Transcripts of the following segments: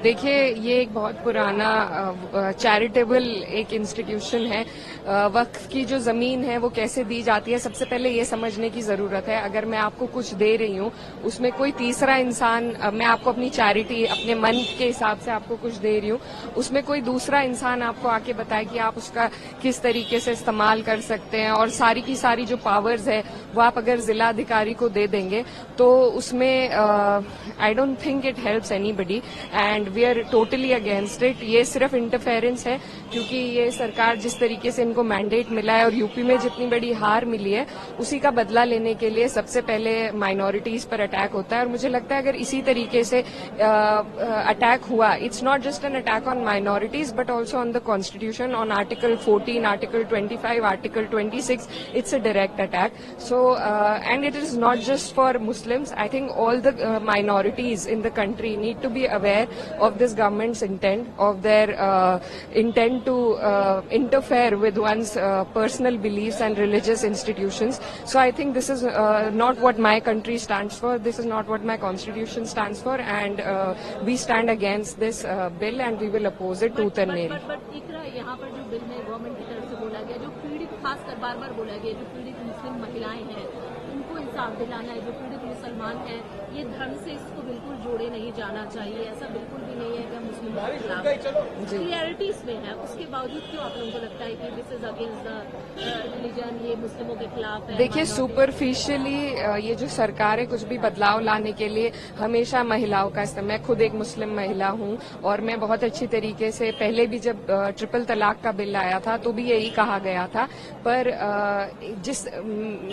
देखिए, ये एक बहुत पुराना चैरिटेबल एक इंस्टीट्यूशन है। वक्फ की जो जमीन है वो कैसे दी जाती है, सबसे पहले ये समझने की जरूरत है। अगर मैं आपको कुछ दे रही हूँ, उसमें कोई तीसरा इंसान, मैं आपको अपनी चैरिटी अपने मन के हिसाब से आपको कुछ दे रही हूँ, उसमें कोई दूसरा इंसान आपको आके बताए कि आप उसका किस तरीके से इस्तेमाल कर सकते हैं, और सारी की सारी जो पावर्स है वो आप अगर जिला अधिकारी को दे देंगे तो उसमें I don't think it helps anybody and we are totally against it. ये सिर्फ इंटरफेरेंस है, क्योंकि ये सरकार जिस तरीके से इनको मैंडेट मिला है और यूपी में जितनी बड़ी हार मिली है उसी का बदला लेने के लिए सबसे पहले माइनॉरिटीज पर अटैक होता है। और मुझे लगता है अगर इसी तरीके से अटैक हुआ, it's not just an attack on minorities but also on the constitution, on article 14, article 25, article 26, it's a direct attack. So and it is not just for Muslims. I think all the minorities in the country need to be aware of this government's intent, of their intent to interfere with one's personal beliefs and religious institutions. So I think this is not what my country stands for. This is not what my constitution stands for, and we stand against this bill and we will oppose it tooth and nail. But इकरा यहाँ पर जो bill में government की तरफ से बोला गया, जो पीड़ित, खासकर बार बार बोला गया, जो पीड़ित मुस्लिम महिलाएं हैं उनको इंसाफ दिलाना है, जो पीड़ित मुसलमान हैं, ये धर्म से इसको बिल्कुल जोड़े नहीं जाना चाहिए। ऐसा बिल्कुल भी नहीं है कि मुस्लिमों के खिलाफ क्लियरिटी इसमें है, उसके बावजूद क्यों आप लोगों को लगता है कि this is against the religion, ये मुस्लिमों के खिलाफ है? देखिए, सुपरफिशियली ये जो सरकार है कुछ भी बदलाव लाने के लिए हमेशा महिलाओं का इस्तेमाल, मैं खुद एक मुस्लिम महिला हूं और मैं बहुत अच्छी तरीके से, पहले भी जब ट्रिपल तलाक का बिल आया था तो भी यही कहा गया था, पर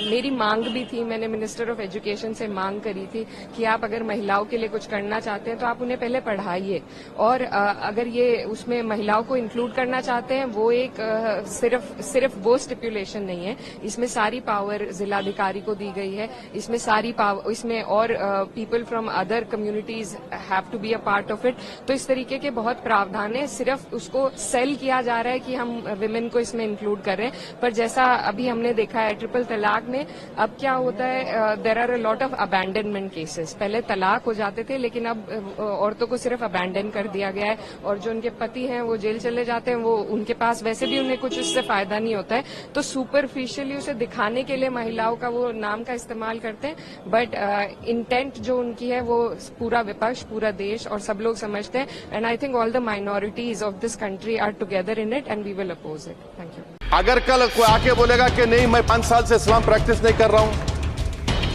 मेरी मांग भी थी, मैंने मिनिस्टर ऑफ एजुकेशन से मांग करी थी कि आप अगर महिलाओं के लिए कुछ करना चाहते हैं तो आप उन्हें पहले पढ़ाइए, और अगर ये उसमें महिलाओं को इंक्लूड करना चाहते हैं, वो एक सिर्फ वो स्टिपुलेशन नहीं है, इसमें सारी पावर जिलाधिकारी को दी गई है, इसमें सारी पावर, इसमें और people from other communities have to be a part of it. तो इस तरीके के बहुत प्रावधान है, सिर्फ उसको सेल किया जा रहा है कि हम विमेन को इसमें इंक्लूड कर रहे हैं, पर जैसा अभी हमने देखा है ट्रिपल तलाक में, अब क्या होता है, there are a lot of abandonment cases. पहले तलाक हो जाते थे लेकिन अब औरतों को सिर्फ अबैंडन कर दिया गया है, और जो उनके पति हैं वो जेल चले जाते हैं, वो उनके पास वैसे भी उन्हें कुछ इससे फायदा नहीं होता है, तो सुपरफिशियली उसे दिखाने के लिए महिलाओं का वो नाम का इस्तेमाल करते हैं, बट इंटेंट जो उनकी है वो पूरा विपक्ष, पूरा देश और सब लोग समझते हैं, and I think all the minorities of this country are together in it and we will oppose it. Thank you. अगर कल कोई आके बोलेगा कि नहीं मैं 5 साल से इस्लाम प्रैक्टिस नहीं कर रहा हूं,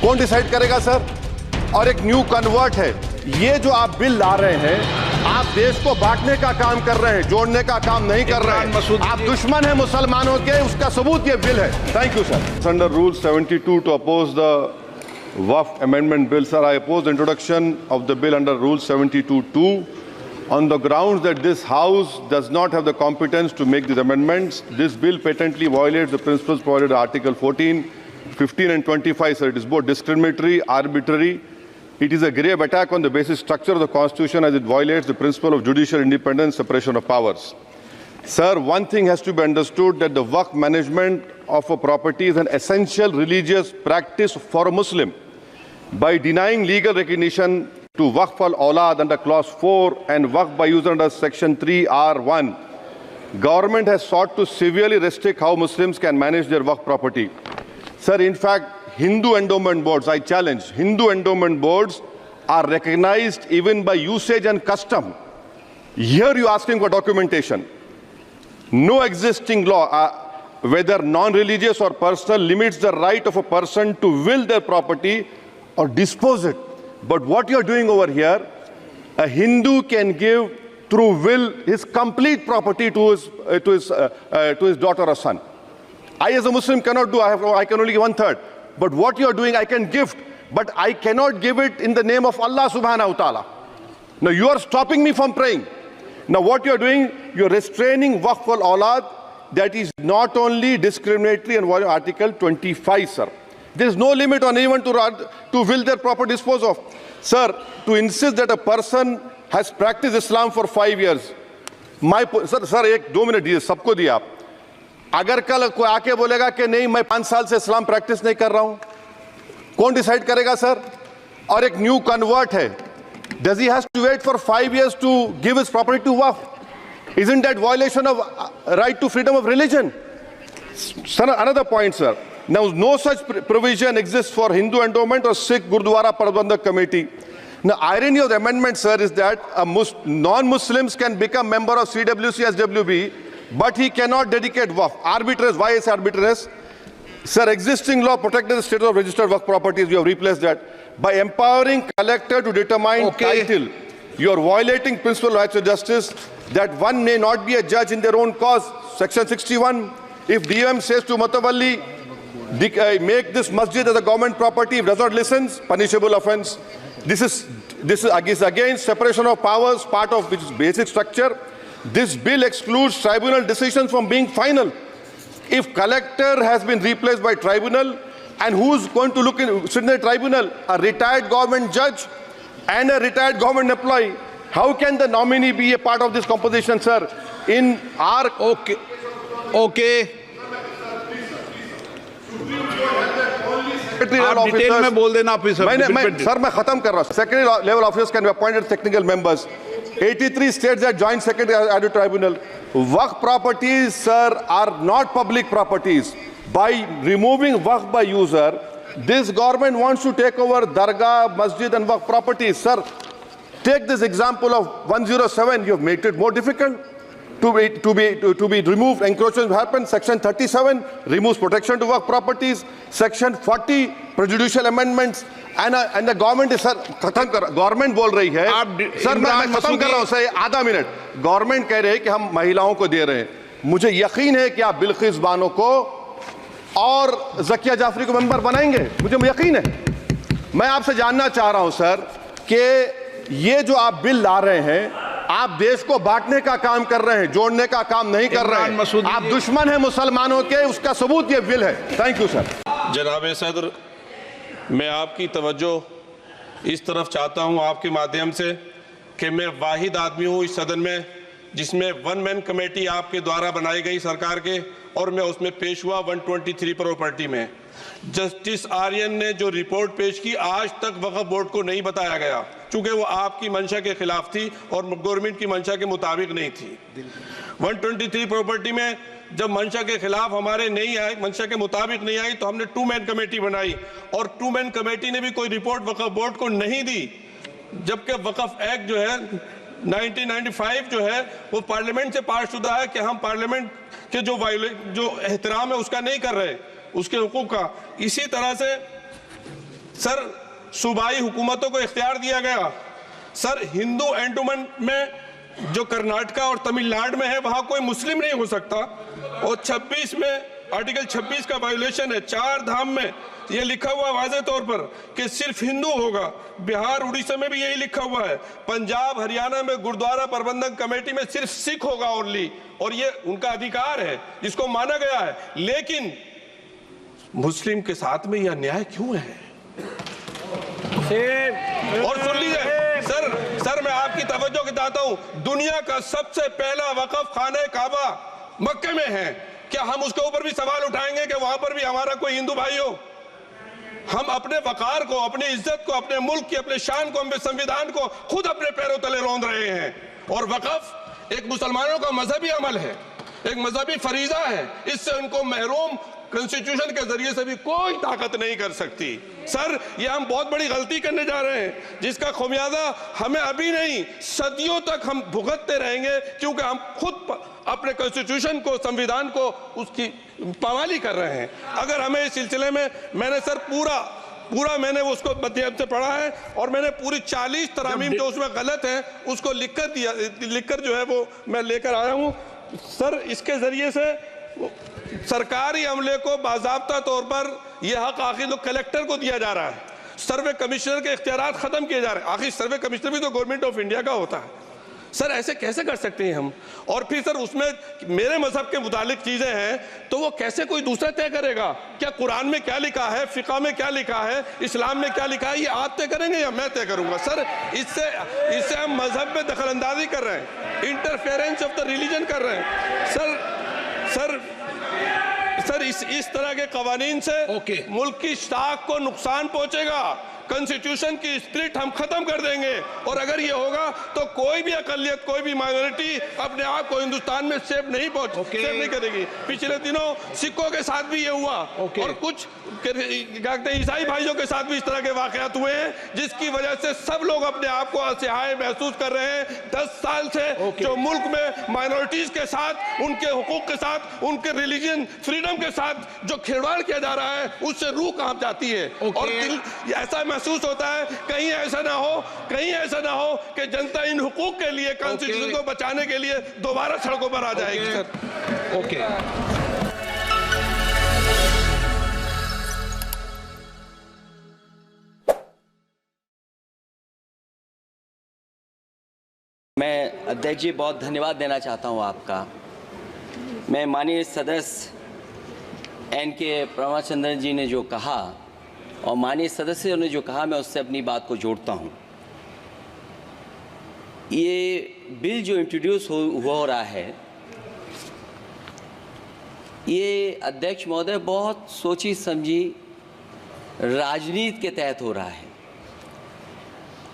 कौन डिसाइड करेगा सर? और एक न्यू कन्वर्ट है, ये जो आप बिल ला रहे हैं, आप देश को बांटने का काम कर रहे हैं, जोड़ने का काम नहीं कर रहे हैं, आप दुश्मन हैं मुसलमानों के, उसका सबूत ये बिल है। Thank you sir. Under rule 72 to oppose the Waqf amendment bill, sir I oppose the introduction of the bill under rule 72(2) on the grounds that this House does not have the competence to make these amendments. This bill patently violates the principles provided in Article 14, 15 and 25, sir. It is both discriminatory, arbitrary. It is a grave attack on the basic structure of the Constitution as it violates the principle of judicial independence, separation of powers. Sir, one thing has to be understood, that the Waqf management of a property is an essential religious practice for a Muslim. By denying legal recognition to Waqf al-Awlad under clause 4 and Waqf by user under section 3(r)(1), government has sought to severely restrict how Muslims can manage their Waqf property. Sir, in fact, Hindu endowment boards, I challenge, Hindu endowment boards are recognized even by usage and custom. Here you are asking for documentation. No existing law, whether non-religious or personal, limits the right of a person to will their property or dispose it. But what you are doing over here, a Hindu can give through will his complete property to his daughter or son. I as a Muslim cannot do, I can only give 1/3. But what you are doing, I can gift, but I cannot give it in the name of Allah subhanahu wa ta'ala. Now you are stopping me from praying. Now what you are doing, you are restraining Waqf al-Awlad. That is not only discriminatory and violating Article 25, sir. There is no limit on anyone to will their proper dispose of. Sir, to insist that a person has practiced Islam for 5 years, sir, एक 2 minute दिए, सबको दिया आप। अगर कल कोई आके बोलेगा कि नहीं मैं 5 साल से इस्लाम प्रैक्टिस नहीं कर रहा हूं, कौन डिसाइड करेगा सर? और एक न्यू कन्वर्ट है, Does he has to wait for 5 years to give his property to Waqf? Isn't that violation of right to freedom of religion? Sir, another point, sir. Now, no such provision exists for Hindu endowment or Sikh Gurdwara Prabandhak Committee. Now, irony of the amendment, sir, is that non-Muslims can become member of CWC, SWB, but he cannot dedicate Waqf. Arbitrary. Why is arbitrary? Sir, existing law protected the status of registered Waqf properties. You have replaced that. By empowering collector to determine title, you are violating principal rights of justice, that one may not be a judge in their own cause. Section 61. If DOM says to Matawalli, make this masjid as a government property, if does not listen, punishable offense. This is against separation of powers, part of which is basic structure. This bill excludes tribunal decisions from being final. If collector has been replaced by tribunal, and who's going to sit in the tribunal? A retired government judge and a retired government employee. How can the nominee be a part of this composition, sir? In our... okay आप detail में बोल देना officer. Sir मैं खत्म कर रहा हूं। Secondary level officers can be appointed technical members. 83 states that joint secretary added tribunal. Waqf properties, sir, are not public properties. By removing Waqf by user, this government wants to take over Dargah, Masjid and Waqf properties. Sir, take this example of 107. You have made it more difficult to be removed. Encroachment happens. Section 37 removes protection to Waqf properties. Section 40 prejudicial amendments. And the government is, sir, government बोल रही है, sir मैं खत्म कर रहा हूं sir, आधा minute. Government कह रहे हैं कि हम महिलाओं को दे रहे हैं। मुझे यकीन है कि आप बिल्किस बानो को और ज़किया जाफरी को मेंबर बनाएंगे, मुझे यकीन है। मैं आपसे जानना चाह रहा हूं सर कि ये जो आप बिल ला रहे हैं, आप देश को बांटने का काम कर रहे हैं, जोड़ने का काम नहीं कर रहे हैं। आप दुश्मन हैं मुसलमानों के, उसका सबूत ये बिल है। Thank you sir. जनाब सदर, मैं आपकी तवज्जो इस तरफ चाहता हूं आपके माध्यम से कि मैं वाहिद आदमी हूं इस सदन में जिसमें वन मैन कमेटी आपके द्वारा बनाई गई सरकार के, और मैं उसमें पेश हुआ 123 प्रॉपर्टी में। जस्टिस आर्यन ने जो रिपोर्ट पेश की, आज तक वक्फ बोर्ड को नहीं बताया गया, चूंकि वो आपकी मंशा के खिलाफ थी और गवर्नमेंट की मंशा के मुताबिक नहीं थी। 123 प्रॉपर्टी में जब मंशा के खिलाफ हमारे नहीं आई, मंशा के मुताबिक नहीं आई, तो हमने 2 मैन कमेटी बनाई, और 2 मैन कमेटी ने भी कोई रिपोर्ट वक्फ बोर्ड को नहीं दी, जबकि वक्फ एक्ट जो है 1995 जो है वो पार्लियामेंट से पास शुदा है कि हम पार्लियामेंट के जो एहतराम है उसका नहीं कर रहे, उसके हुकूक का। इसी तरह से सर सूबाई हुकूमतों को इख्तियार दिया गया। सर हिंदू एंडोमेंट में जो कर्नाटका और तमिलनाडु में है वहां कोई मुस्लिम नहीं हो सकता, और 26 में आर्टिकल 26 का वायोलेशन है। 4 धाम में ये लिखा हुआ वाज़े तौर पर कि सिर्फ हिंदू होगा। बिहार उड़ीसा में भी यही लिखा हुआ है। पंजाब हरियाणा में गुरुद्वारा प्रबंधन कमेटी में सिर्फ सिख होगा ओनली, और ये उनका अधिकार है जिसको माना गया है। लेकिन मुस्लिम के साथ में यह अन्याय क्यों है? और सुन लीजिए सर मैं आपकी तवज्जो के चाहता हूं, दुनिया का सबसे पहला वक़फ़ खाने काबा मक्के में है। क्या हम उसके ऊपर भी सवाल उठाएंगे कि वहां पर भी हमारा कोई हिंदू भाई हो? हम अपने वकार को, अपनी इज्जत को, अपने मुल्क की, अपने शान को, अपने संविधान को खुद अपने पैरों तले रौंद रहे हैं। और वक़फ़ एक मुसलमानों का मजहबी अमल है, एक मजहबी फरीजा है, इससे उनको महरूम कॉन्स्टिट्यूशन के जरिए से भी कोई ताकत नहीं कर सकती। सर ये हम बहुत बड़ी गलती करने जा रहे हैं जिसका खुमियाजा हमें अभी नहीं सदियों तक हम भुगतते रहेंगे, क्योंकि हम खुद अपने कॉन्स्टिट्यूशन को, संविधान को, उसकी पामाली कर रहे हैं। अगर हमें इस सिलसिले में मैंने सर पूरा मैंने उसको मध्यम से पढ़ा है, और मैंने पूरी 40 तरामीम जो उसमें गलत है उसको लिखकर जो है वो मैं लेकर आया हूँ। सर इसके जरिए से सरकारी अमले को बाज़ाब्ता तौर पर यह हक आखिर कलेक्टर को दिया जा रहा है, सर्वे कमिश्नर के इख्तियारात खत्म किए जा रहे हैं। आखिर सर्वे कमिश्नर भी तो गवर्नमेंट ऑफ इंडिया का होता है। सर ऐसे कैसे कर सकते हैं हम? और फिर सर उसमें मेरे मजहब के मुतालिक चीजें हैं तो वो कैसे कोई दूसरा तय करेगा? क्या कुरान में क्या लिखा है, फिक़ा में क्या लिखा है, इस्लाम में क्या लिखा है, ये आप तय करेंगे या मैं तय करूंगा? सर इससे हम मजहब में दखल अंदाजी कर रहे हैं, इंटरफेरेंस ऑफ द रिलीजन कर रहे हैं। सर इस तरह के कवानीन से मुल्क की शाख को नुकसान पहुंचेगा। कॉन्स्टिट्यूशन की स्पिरिट हम खत्म कर देंगे। और अगर ये होगा तो कोई भी अकलियत, कोई भी माइनॉरिटी अपने आप को हिंदुस्तान में सेफ नहीं सेफ नहीं करेगी। पिछले दिनों सिखों के साथ भी ये हुआ और कुछ ईसाई भाइयों के साथ भी इस तरह के वाकयात हुए हैं, जिसकी वजह से सब लोग अपने आप को असहाय महसूस कर रहे हैं। 10 साल से जो मुल्क में माइनॉरिटीज के साथ, उनके हुकूक के साथ, उनके रिलीजन फ्रीडम के साथ जो खिलवाड़ किया जा रहा है, उससे रूह कांप जाती है और दिल ऐसा महसूस होता है कहीं ऐसा ना हो कि जनता इन हुकूक के लिए, कॉन्स्टिट्यूशन को बचाने के लिए दोबारा सड़कों पर आ जाएगी। Sir okay. मैं अध्यक्ष जी बहुत धन्यवाद देना चाहता हूं आपका। मैं माननीय सदस्य NK प्रमाचंद्रन जी ने जो कहा और माननीय सदस्यों ने जो कहा, मैं उससे अपनी बात को जोड़ता हूं। ये बिल जो इंट्रोड्यूस हो रहा है, ये अध्यक्ष महोदय बहुत सोची समझी राजनीति के तहत हो रहा है।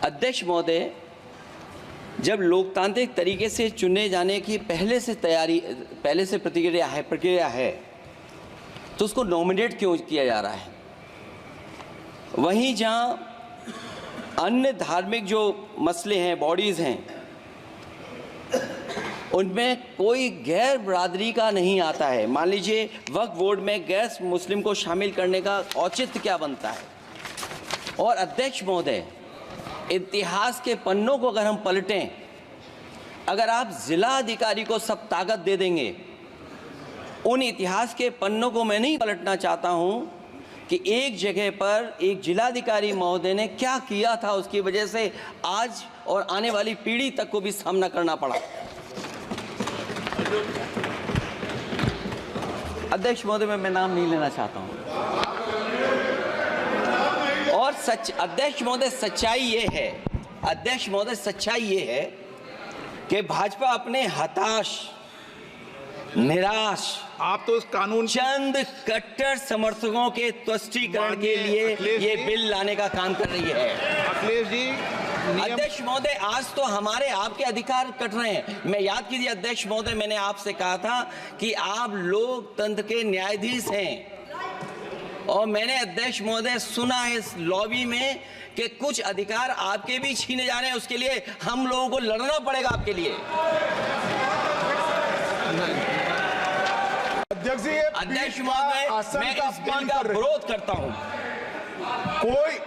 अध्यक्ष महोदय, जब लोकतांत्रिक तरीके से चुने जाने की पहले से प्रक्रिया है तो उसको नॉमिनेट क्यों किया जा रहा है? वहीं जहां अन्य धार्मिक जो मसले हैं, बॉडीज़ हैं, उनमें कोई गैर बरादरी का नहीं आता है। मान लीजिए वक्फ बोर्ड में गैर मुस्लिम को शामिल करने का औचित्य क्या बनता है? और अध्यक्ष महोदय, इतिहास के पन्नों को अगर हम पलटें, अगर आप जिला अधिकारी को सब ताकत दे देंगे, उन इतिहास के पन्नों को मैं नहीं पलटना चाहता हूं कि एक जगह पर एक जिलाधिकारी महोदय ने क्या किया था, उसकी वजह से आज और आने वाली पीढ़ी तक को भी सामना करना पड़ा। अध्यक्ष महोदय, मैं नाम नहीं लेना चाहता हूं। और अध्यक्ष महोदय, सच्चाई ये है कि भाजपा अपने हताश, निराश, आप तो इस कानून चंद कट्टर समर्थकों के तुष्टीकरण के लिए ये बिल लाने का काम कर रही है। अखिलेश जी, अध्यक्ष महोदय, आज तो हमारे आपके अधिकार कट रहे हैं। मैं याद कीजिए अध्यक्ष महोदय, मैंने आपसे कहा था कि आप लोकतंत्र के न्यायाधीश हैं, और मैंने अध्यक्ष महोदय सुना है इस लॉबी में कि कुछ अधिकार आपके भी छीने जा रहे हैं। उसके लिए हम लोगों को लड़ना पड़ेगा आपके लिए। अध्यक्ष महोदय, मैं इस बिल का विरोध करता हूं। कोई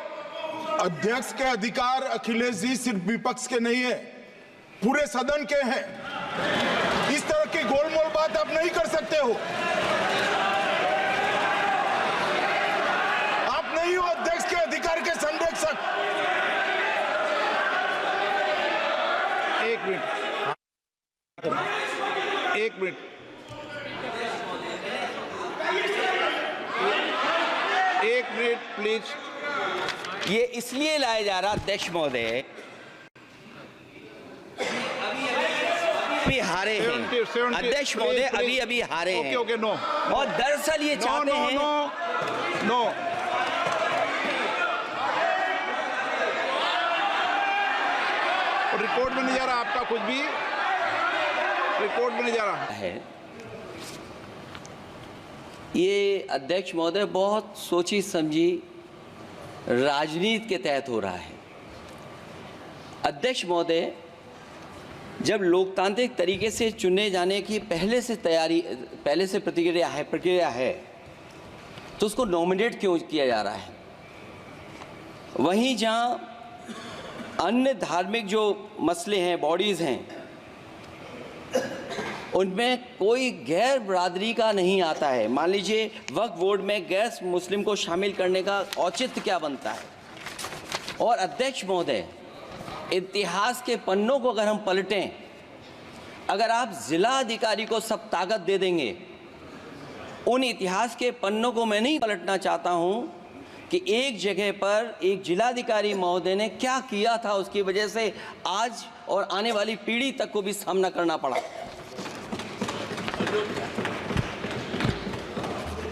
अध्यक्ष के अधिकार अखिलेश जी सिर्फ विपक्ष के नहीं है, पूरे सदन के हैं। इस तरह की गोलमोल बात आप नहीं कर सकते हो। आप नहीं हो अध्यक्ष के अधिकार के संरक्षक। एक मिनट प्लीज। ये इसलिए लाया जा रहा अध्यक्ष महोदय, अभी हारे हैं अध्यक्ष महोदय, अभी हारे हैं। Okay, no. और दरअसल ये चाहते हैं नो। रिपोर्ट में नहीं जा रहा आपका, कुछ भी रिपोर्ट में नहीं जा रहा है। ये अध्यक्ष महोदय बहुत सोची समझी राजनीति के तहत हो रहा है। अध्यक्ष महोदय, जब लोकतांत्रिक तरीके से चुने जाने की पहले से प्रक्रिया है तो उसको नॉमिनेट क्यों किया जा रहा है? वहीं जहां अन्य धार्मिक जो मसले हैं, बॉडीज़ हैं, उनमें कोई गैर बरादरी का नहीं आता है। मान लीजिए वक्फ बोर्ड में गैर मुस्लिम को शामिल करने का औचित्य क्या बनता है? और अध्यक्ष महोदय, इतिहास के पन्नों को अगर हम पलटें, अगर आप जिला अधिकारी को सब ताकत दे देंगे, उन इतिहास के पन्नों को मैं नहीं पलटना चाहता हूं कि एक जगह पर एक जिलाधिकारी महोदय ने क्या किया था, उसकी वजह से आज और आने वाली पीढ़ी तक को भी सामना करना पड़ा।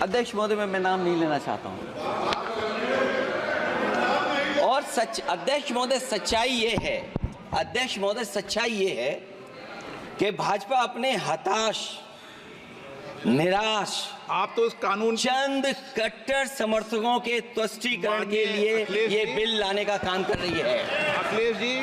अध्यक्ष महोदय, मैं नाम नहीं लेना चाहता हूं। अध्यक्ष महोदय, सच्चाई ये है कि भाजपा अपने हताश, निराश, आप तो उस कानून चंद कट्टर समर्थकों के तुष्टीकरण के लिए ये बिल लाने का काम कर रही है। अखिलेश जी,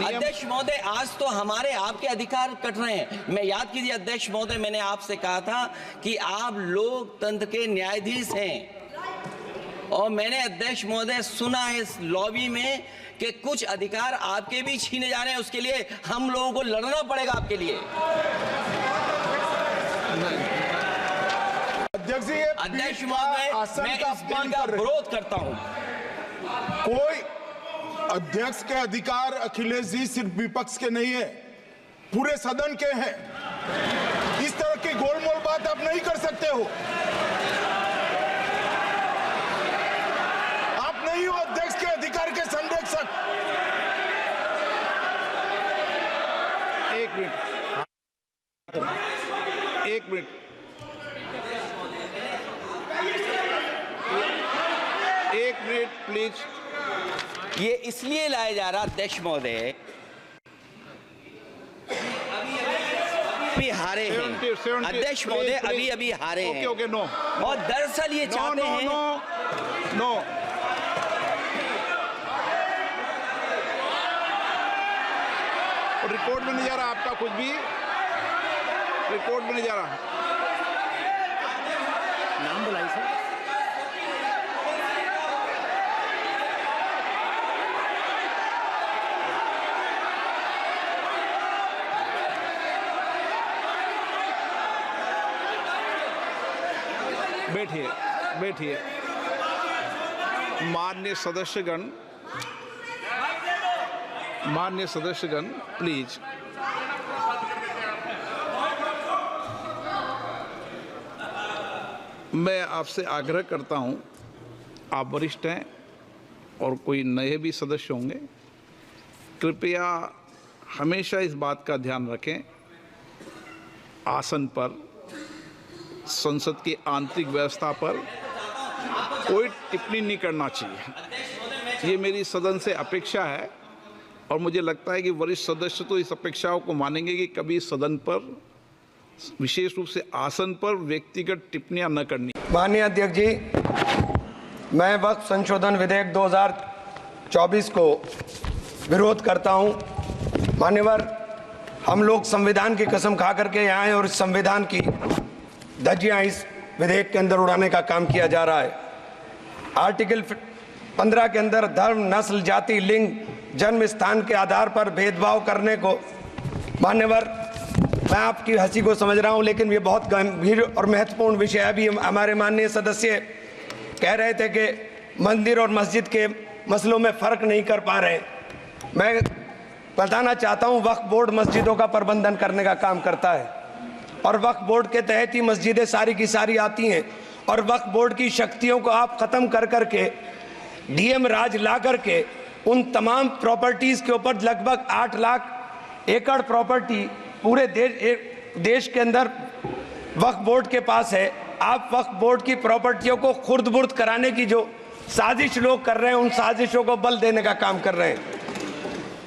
अध्यक्ष महोदय, आज तो हमारे आपके अधिकार कट रहे हैं। मैं याद कीजिए अध्यक्ष महोदय, मैंने आपसे कहा था कि आप लोकतंत्र के न्यायाधीश हैं, और मैंने अध्यक्ष महोदय सुना है इस लॉबी में कि कुछ अधिकार आपके भी छीने जा रहे हैं। उसके लिए हम लोगों को लड़ना पड़ेगा आपके लिए। अध्यक्ष महोदय, मैं इस बिल का विरोध करता हूं। कोई अध्यक्ष के अधिकार अखिलेश जी सिर्फ विपक्ष के नहीं है, पूरे सदन के हैं। इस तरह की गोलमोल बात आप नहीं कर सकते हो। आप नहीं हो अध्यक्ष के अधिकार के संरक्षक। एक मिनट प्लीज। ये इसलिए लाया जा रहा अध्यक्ष महोदय, अभी हारे हैं अध्यक्ष महोदय, अभी हारे हैं। Okay, no. और दरअसल ये चाहते हैं नो। रिकॉर्ड में नहीं जा रहा आपका कुछ भी, रिकॉर्ड में नहीं जा रहा। नाम बुलाई सर। बैठिए। माननीय सदस्यगण, प्लीज। मैं आपसे आग्रह करता हूं, आप वरिष्ठ हैं और कोई नए भी सदस्य होंगे, कृपया हमेशा इस बात का ध्यान रखें, आसन पर, संसद की आंतरिक व्यवस्था पर कोई टिप्पणी नहीं करना चाहिए। ये मेरी सदन से अपेक्षा है, और मुझे लगता है कि वरिष्ठ सदस्य तो इस अपेक्षाओं को मानेंगे कि कभी सदन पर, विशेष रूप से आसन पर, व्यक्तिगत टिप्पणियां न करनी। माननीय अध्यक्ष जी, मैं वक्फ संशोधन विधेयक 2024 को विरोध करता हूं। मान्यवर, हम लोग संविधान की कसम खा करके यहाँ आए और इस संविधान की धज्जियां इस विधेयक के अंदर उड़ाने का काम किया जा रहा है। आर्टिकल 15 के अंदर धर्म, नस्ल, जाति, लिंग, जन्म स्थान के आधार पर भेदभाव करने को, मान्यवर, मैं आपकी हंसी को समझ रहा हूं, लेकिन ये बहुत गंभीर और महत्वपूर्ण विषय है। अभी हमारे माननीय सदस्य कह रहे थे कि मंदिर और मस्जिद के मसलों में फ़र्क नहीं कर पा रहे। मैं बताना चाहता हूं, वक्फ बोर्ड मस्जिदों का प्रबंधन करने का काम करता है, और वक्फ बोर्ड के तहत ही मस्जिदें सारी की सारी आती हैं। और वक्फ बोर्ड की शक्तियों को आप ख़त्म कर करके डीएम राज ला करके उन तमाम प्रॉपर्टीज़ के ऊपर लगभग 8 लाख एकड़ प्रॉपर्टी पूरे देश के अंदर वक्फ बोर्ड के पास है। आप वक्फ बोर्ड की प्रॉपर्टियों को खुर्द-बुर्द कराने की जो साजिश लोग कर रहे हैं, उन साजिशों को बल देने का काम कर रहे हैं।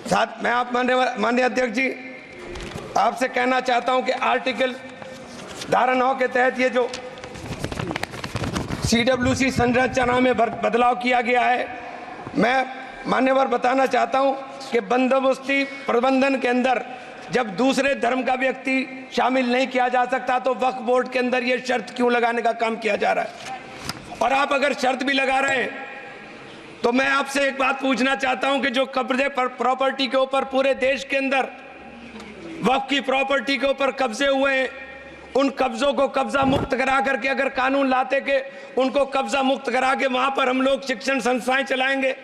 साथ मैं आप माननीय अध्यक्ष जी आपसे कहना चाहता हूं कि आर्टिकल धारा 9 के तहत ये जो CWC संरचना में बदलाव किया गया है, मैं मान्यवर बताना चाहता हूं कि बंदोबस्ती प्रबंधन के अंदर जब दूसरे धर्म का व्यक्ति शामिल नहीं किया जा सकता, तो वक्फ बोर्ड के अंदर ये शर्त क्यों लगाने का काम किया जा रहा है। और आप अगर शर्त भी लगा रहे हैं तो मैं आपसे एक बात पूछना चाहता हूं कि जो कब्जे पर प्रॉपर्टी के ऊपर पूरे देश के अंदर वक्फ की प्रॉपर्टी के ऊपर कब्जे हुए हैं, उन कब्जों को कब्जा मुक्त करा करके अगर कानून लाते के उनको कब्जा मुक्त करा के वहां पर हम लोग शिक्षण संस्थाएं चलाएंगे।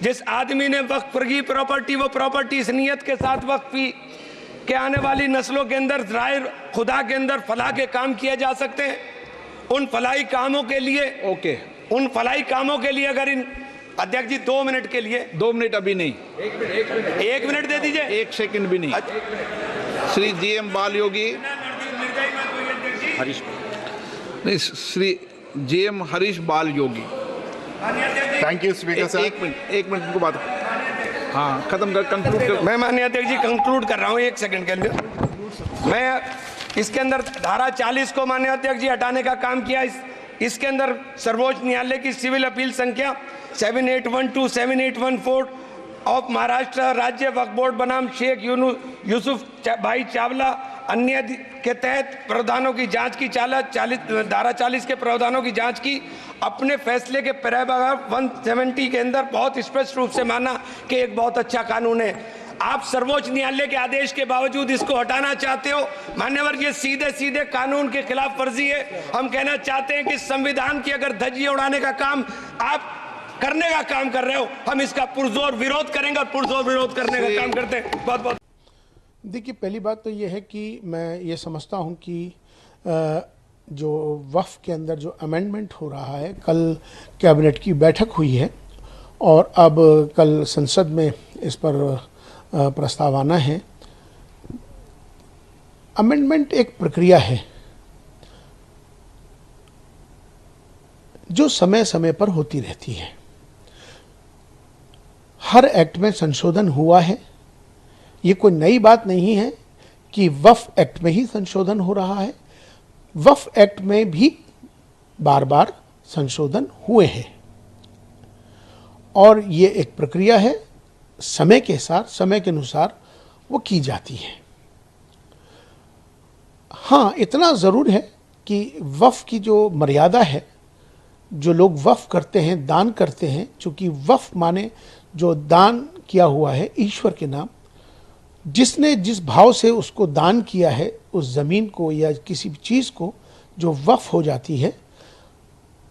जिस आदमी ने वक्फ की प्रॉपर्टी, वो प्रॉपर्टी इस नियत के साथ वक्फ की कि आने वाली नस्लों के अंदर राय खुदा के अंदर फलाह के काम किए जा सकते हैं। उन फलाही कामों के लिए उन फलाही कामों के लिए अगर इन अध्यक्ष जी 2 मिनट के लिए 2 मिनट अभी नहीं, 1 मिनट दे दीजिए, 1 सेकंड भी नहीं। श्री GM बाल योगी, हरीश नहीं, श्री GM हरीश बाल योगी। अध्यक्ष थैंक यू स्पीकर साहब। एक मिनट उनको बात, हाँ खत्म कर, कंक्लूड कर। मैं माननीय अध्यक्ष जी कंक्लूड कर रहा हूं 1 सेकंड के लिए। मैं इसके अंदर धारा 40 को माननीय अध्यक्ष जी हटाने का काम किया। इसके अंदर सर्वोच्च न्यायालय की सिविल अपील संख्या 7812 7814 ऑफ महाराष्ट्र राज्य वक्फ बोर्ड बनाम शेख यूसुफ भाई चावला अन्य के तहत प्रावधानों की जांच की धारा 40 के प्रावधानों की जांच की। अपने फैसले के पैराग्राफ 170 के अंदर बहुत स्पष्ट रूप से माना कि एक बहुत अच्छा कानून है। आप सर्वोच्च न्यायालय के आदेश के बावजूद इसको हटाना चाहते हो। मान्यवर, ये सीधे सीधे कानून के खिलाफ वर्जी है। हम कहना चाहते हैं कि संविधान की अगर धज्जियां उड़ाने का काम आप करने का काम कर रहे हो, हम इसका पुरजोर विरोध करेंगे और पुरजोर विरोध करने का काम करते हैं। बहुत बहुत देखिए, पहली बात तो ये है कि मैं ये समझता हूँ कि जो वक्फ के अंदर जो अमेंडमेंट हो रहा है, कल कैबिनेट की बैठक हुई है और अब कल संसद में इस पर प्रस्ताव आना है। अमेंडमेंट एक प्रक्रिया है जो समय समय पर होती रहती है। हर एक्ट में संशोधन हुआ है। ये कोई नई बात नहीं है कि वक्फ एक्ट में ही संशोधन हो रहा है। वक्फ एक्ट में भी बार बार संशोधन हुए हैं और ये एक प्रक्रिया है, समय के साथ, समय के अनुसार वो की जाती है। हाँ, इतना ज़रूर है कि वक्फ की जो मर्यादा है, जो लोग वक्फ करते हैं, दान करते हैं, चूँकि वक्फ माने जो दान किया हुआ है ईश्वर के नाम, जिसने जिस भाव से उसको दान किया है, उस ज़मीन को या किसी भी चीज़ को जो वक्फ हो जाती है,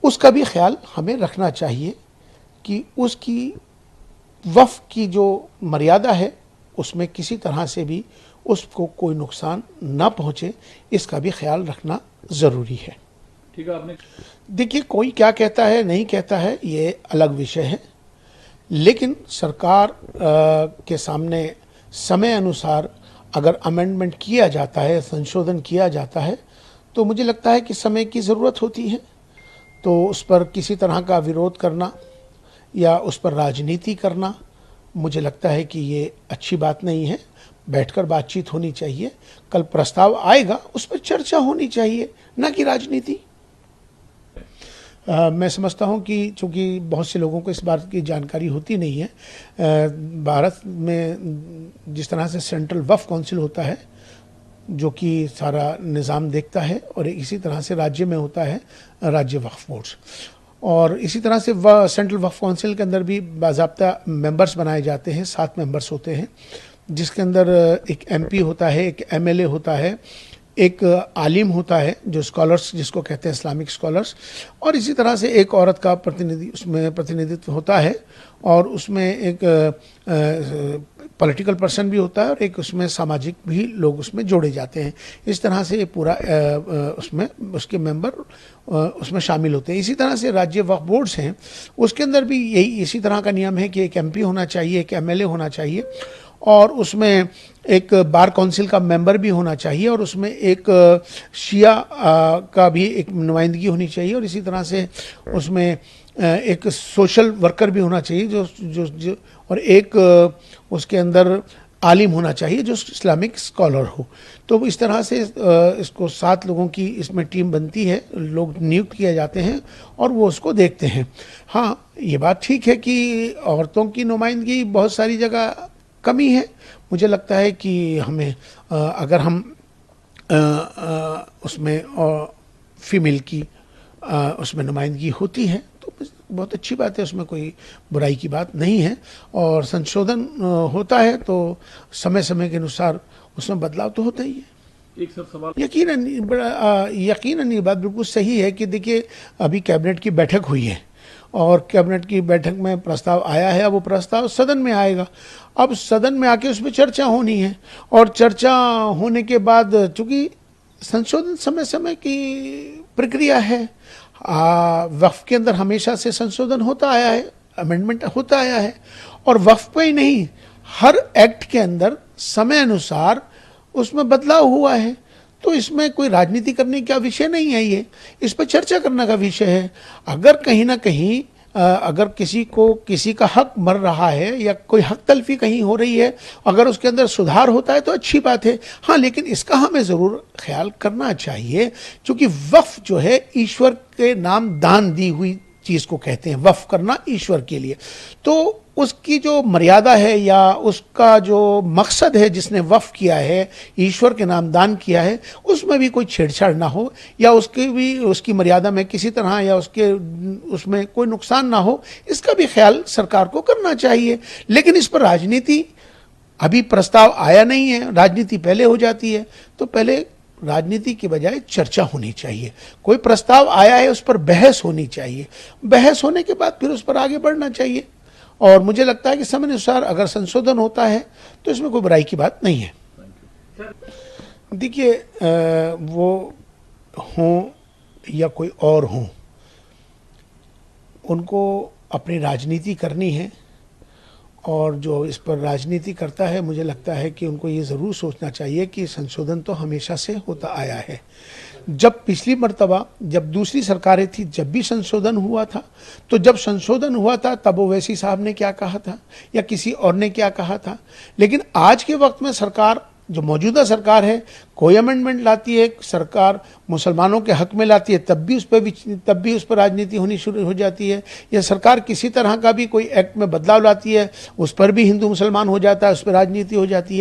उसका भी ख्याल हमें रखना चाहिए कि उसकी वक्फ की जो मर्यादा है उसमें किसी तरह से भी उसको कोई नुकसान ना पहुँचे, इसका भी ख्याल रखना ज़रूरी है। ठीक है, आपने देखिए, कोई क्या कहता है नहीं कहता है ये अलग विषय है, लेकिन सरकार के सामने समय अनुसार अगर अमेंडमेंट किया जाता है, संशोधन किया जाता है, तो मुझे लगता है कि समय की ज़रूरत होती है। तो उस पर किसी तरह का विरोध करना या उस पर राजनीति करना, मुझे लगता है कि ये अच्छी बात नहीं है। बैठकर बातचीत होनी चाहिए। कल प्रस्ताव आएगा, उस पर चर्चा होनी चाहिए, ना कि राजनीति। मैं समझता हूं कि चूँकि बहुत से लोगों को इस बात की जानकारी होती नहीं है, भारत में जिस तरह से सेंट्रल वक्फ काउंसिल होता है जो कि सारा निज़ाम देखता है, और इसी तरह से राज्य में होता है राज्य वक्फ बोर्ड, और इसी तरह से सेंट्रल वक्फ काउंसिल के अंदर भी बाज़ाब्ता मेंबर्स बनाए जाते हैं। 7 मेंबर्स होते हैं, जिसके अंदर एक MP होता है, एक MLA होता है, एक आलिम होता है जो स्कॉलर्स जिसको कहते हैं इस्लामिक स्कॉलर्स, और इसी तरह से एक औरत का उसमें प्रतिनिधित्व होता है, और उसमें एक पॉलिटिकल पर्सन भी होता है और एक उसमें सामाजिक भी लोग उसमें जोड़े जाते हैं। इस तरह से ये पूरा उसमें उसके मेंबर उसमें शामिल होते हैं। इसी तरह से राज्य वक्फ बोर्ड्स हैं, उसके अंदर भी यही इसी तरह का नियम है कि एक MP होना चाहिए, एक MLA होना चाहिए, और उसमें एक बार काउंसिल का मेंबर भी होना चाहिए, और उसमें एक शिया का भी एक नुमाइंदगी होनी चाहिए, और इसी तरह से उसमें एक सोशल वर्कर भी होना चाहिए जो और एक उसके अंदर आलिम होना चाहिए जो इस्लामिक स्कॉलर हो। तो इस तरह से इसको 7 लोगों की इसमें टीम बनती है, लोग नियुक्त किए जाते हैं और वो उसको देखते हैं। हाँ, ये बात ठीक है कि औरतों की नुमाइंदगी बहुत सारी जगह कमी है। मुझे लगता है कि हमें अगर हम उसमें फीमेल की उसमें नुमाइंदगी होती है तो बहुत अच्छी बात है, उसमें कोई बुराई की बात नहीं है। और संशोधन होता है तो समय समय के अनुसार उसमें बदलाव तो होता ही है। एक सवाल, यकीनन ये बात बिल्कुल सही है कि देखिए, अभी कैबिनेट की बैठक हुई है और कैबिनेट की बैठक में प्रस्ताव आया है। अब वो प्रस्ताव सदन में आएगा। अब सदन में आके उस पर चर्चा होनी है, और चर्चा होने के बाद चूँकि संशोधन समय समय की प्रक्रिया है, वक्फ के अंदर हमेशा से संशोधन होता आया है, अमेंडमेंट होता आया है, और वक्फ पे ही नहीं, हर एक्ट के अंदर समय अनुसार उसमें बदलाव हुआ है। तो इसमें कोई राजनीति करने का विषय नहीं है, ये इस पर चर्चा करने का विषय है। अगर कहीं ना कहीं अगर किसी को किसी का हक मर रहा है या कोई हक तलफी कहीं हो रही है, अगर उसके अंदर सुधार होता है तो अच्छी बात है। हाँ, लेकिन इसका हमें ज़रूर ख्याल करना चाहिए, क्योंकि वक्फ जो है ईश्वर के नाम दान दी हुई चीज़ को कहते हैं, वक्फ करना ईश्वर के लिए। तो उसकी जो मर्यादा है या उसका जो मकसद है जिसने वक्फ किया है, ईश्वर के नाम दान किया है, उसमें भी कोई छेड़छाड़ ना हो या उसकी मर्यादा में किसी तरह या उसमें कोई नुकसान ना हो, इसका भी ख्याल सरकार को करना चाहिए। लेकिन इस पर राजनीति, अभी प्रस्ताव आया नहीं है, राजनीति पहले हो जाती है, तो पहले राजनीति के बजाय चर्चा होनी चाहिए। कोई प्रस्ताव आया है, उस पर बहस होनी चाहिए, बहस होने के बाद फिर उस पर आगे बढ़ना चाहिए। और मुझे लगता है कि समय अनुसार अगर संशोधन होता है तो इसमें कोई बुराई की बात नहीं है। देखिए, वो हों या कोई और हों, उनको अपनी राजनीति करनी है, और जो इस पर राजनीति करता है, मुझे लगता है कि उनको ये ज़रूर सोचना चाहिए कि संशोधन तो हमेशा से होता आया है। जब पिछली मर्तबा जब दूसरी सरकारें थी, जब भी संशोधन हुआ था, तो जब संशोधन हुआ था तब ओवैसी साहब ने क्या कहा था या किसी और ने क्या कहा था। लेकिन आज के वक्त में सरकार, जो मौजूदा सरकार है, कोई अमेंडमेंट लाती है, सरकार मुसलमानों के हक में लाती है, तब भी उस पर राजनीति होनी शुरू हो जाती है। या सरकार किसी तरह का भी कोई एक्ट में बदलाव लाती है, उस पर भी हिंदू मुसलमान हो जाता है, उस पर राजनीति हो जाती है।